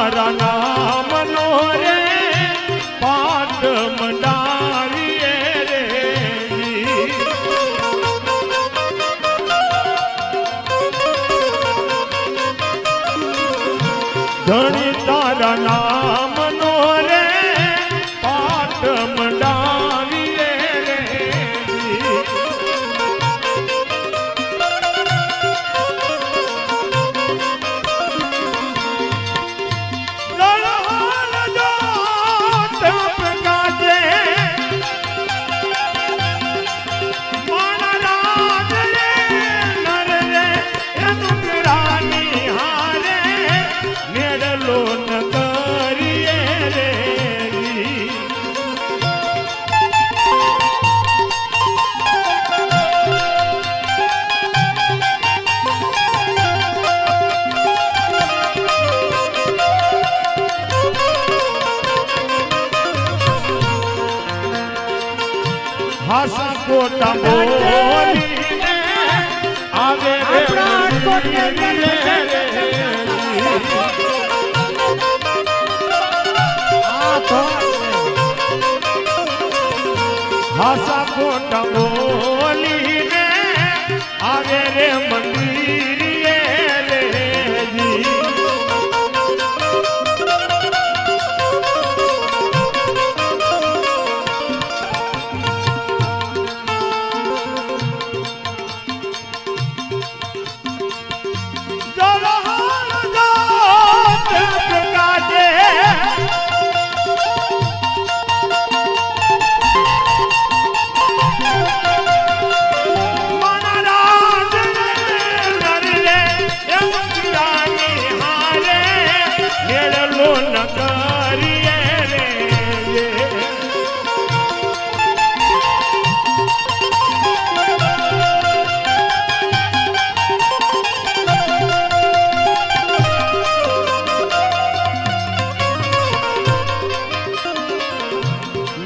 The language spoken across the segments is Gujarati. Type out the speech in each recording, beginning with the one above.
તારા નામનો રે પાઠ મંડાવીએ રે ધણી તારા નામનો રે પાઠ મંડાવીએ રે હાસા કોટા બોલીને આવે રે હાસા કોટા બોલીને આવે રે મંદિરે રેજી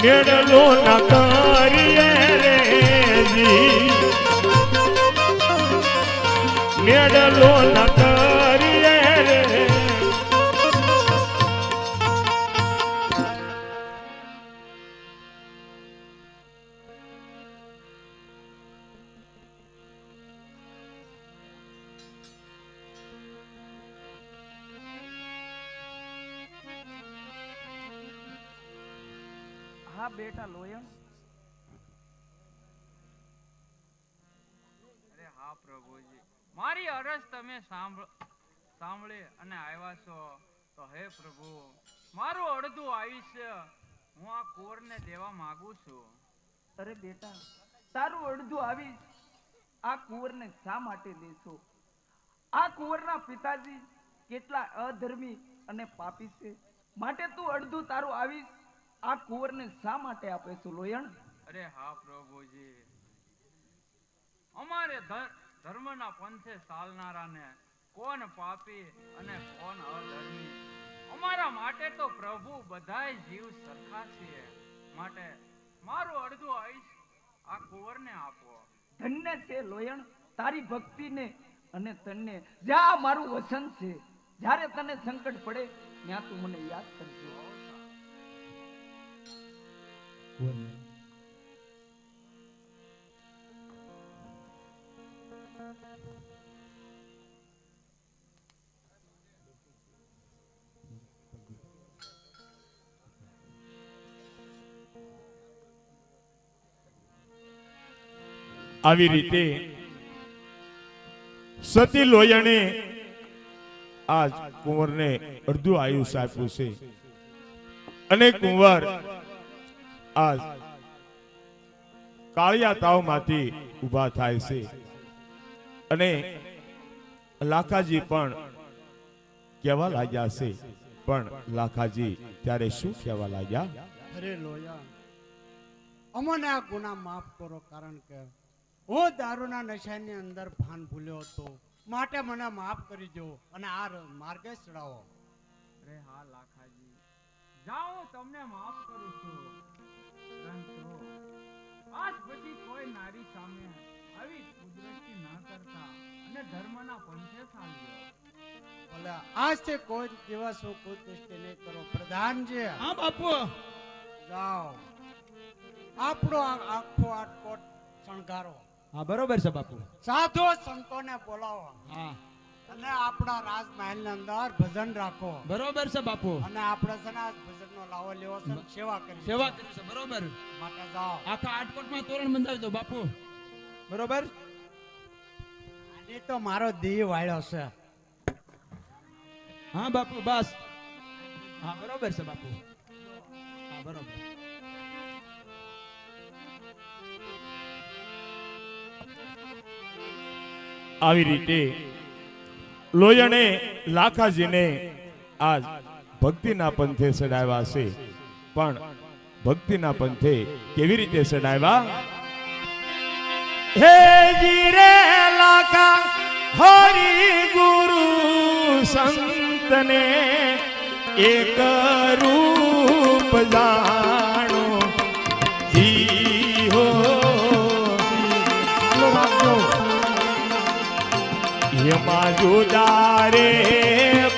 મેળલો ન કરીએ રેજી મેળલો ન કરીએ રે હા બેટા લોયણ અરે હા પ્રભુજી મારી અરજ તમે સાંભળી અને આવ્યા છો તો હે પ્રભુ મારું અડધું આયુષ્ય હું આ કુંવરને દેવા માંગુ છું. અરે બેટા તારું અડધું આવીશ આ કુંવરને શા માટે દેશો? આ કુંવરના પિતાજી કેટલા અધર્મી અને પાપી છે માટે તું અડધું તારું આવીશ આ કુંવરને શા માટે આપે છો લોયણ? અરે હા પ્રભુજી અમારે ધર્મના પંથે ચાલનારાને કોણ પાપી અને કોણ અધર્મી અમારા માટે તો પ્રભુ બધાય જીવ સરખા છે માટે મારું અડધું આયુષ આ કુંવરને આપો. ધન્ય છે લોયણ તારી ભક્તિને અને તને જ્યાં મારું વસન છે જ્યારે તને સંકટ પડે ત્યાં તું મને યાદ કરજો. આવી રીતે સતી લોયણે આજ કુંવરને અડધું આયુષ્ય આપ્યું છે અને કુંવર આજ કાળિયા તાવમાંથી ઊભા થાય છે અને લાખાજી પણ કહેવા લાગ્યા છે. પણ લાખાજી ત્યારે શું કહેવા લાગ્યા? અરે લોયા અમને આ ગુનાહ માફ કરો કારણ કે હું દારૂના નશાની અંદર ભાન ભૂલ્યો હતો માટે મને માફ કરી દો અને આ માર્ગે ચડાવો. અરે હા લાખાજી જાઓ તમને માફ કરું છું પરંતુ આજ પછી કોઈ નારી સામે આવી કુદરતી ના કરતા અને ધર્મના પંથે ચાલ્યો. ભલે આજથી કોઈ દિવસ હું કુદૃષ્ટિ નહીં કરો. પ્રધાનજી હા બાપુ. જાઓ, આપણો આખો આટકોટ શણગારો, હા બરોબર છે બાપુ. સાધુ સંતોને બોલાવો હા અને આપણા રાજમહેલ ની અંદર ભજન રાખો. બરોબર છે બાપુ. અને આપણે છે ને ભજન નો લાવો લેવો છે ને સેવા કરી સેવા કરી છે બરોબર. માટે જાઓ. આખા આટકોટમાં તોરણ બંધાવી દો બાપુ. બરોબર. આજે તો મારો દી વાળ્યો છે. હા બાપુ બસ. હા બરોબર છે બાપુ. હા બરોબર. આવી રીતે લોયણે લાખાજીને આજ ભક્તિના પંથે સડાવ્યા છે. પણ ભક્તિના પંથે કેવી રીતે સડાવ્યા? હે જીરે લાખા હરિ ગુરુ સંતને એક રૂપ જાણો જી હો. એમાં જુદારે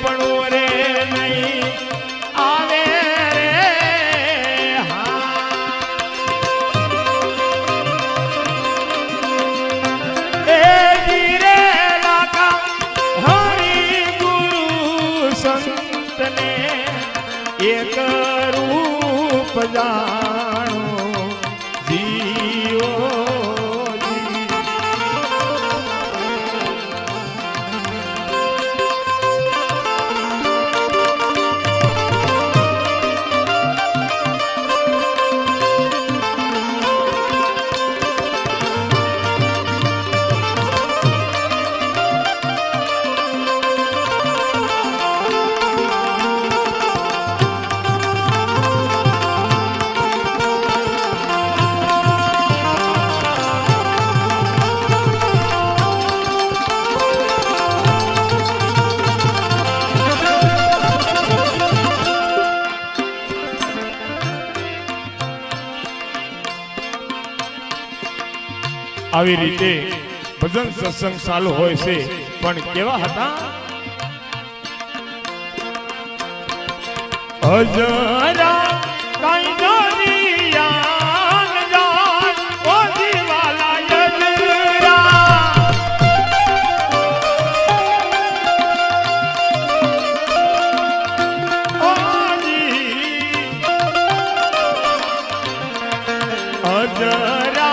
પણ રે નહીં આવે રે. એ જીરે લાખા હરિ ગુરુ સંતને એક રૂપ જાણો જીવો. આવી રીતે ભજન સત્સંગ ચાલુ હોય છે. પણ કેવા હતા? અજરા કઈ દરિયા જાન ઓ જીવાલા યજરા. અજરા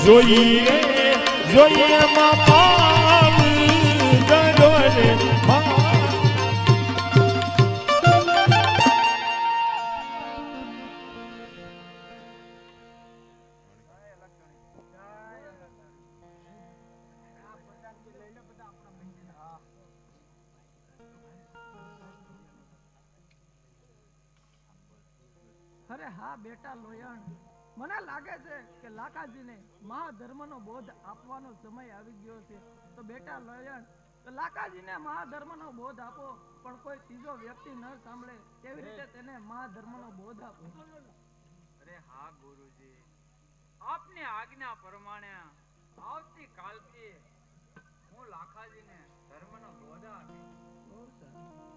જોઈએ જોઈએ માં પાવ દરોરે અરે હા બેટા લોયણ, મને લાગે છે કે લાખાજીને મહાધર્મનો બોધ આપવાનો સમય આવી ગયો છે. તો બેટા લોયણ, તો લાખાજીને મહાધર્મનો બોધ આપો, પણ કોઈ ત્રીજો વ્યક્તિ ન સાંભળે કેવી રીતે તેને મહાધર્મનો બોધ આપો. અરે હા ગુરુજી, આપની આજ્ઞા પ્રમાણે આવતી કાલથી હું લાખાજીને ધર્મનો બોધ આપીશ. બહુ સારું.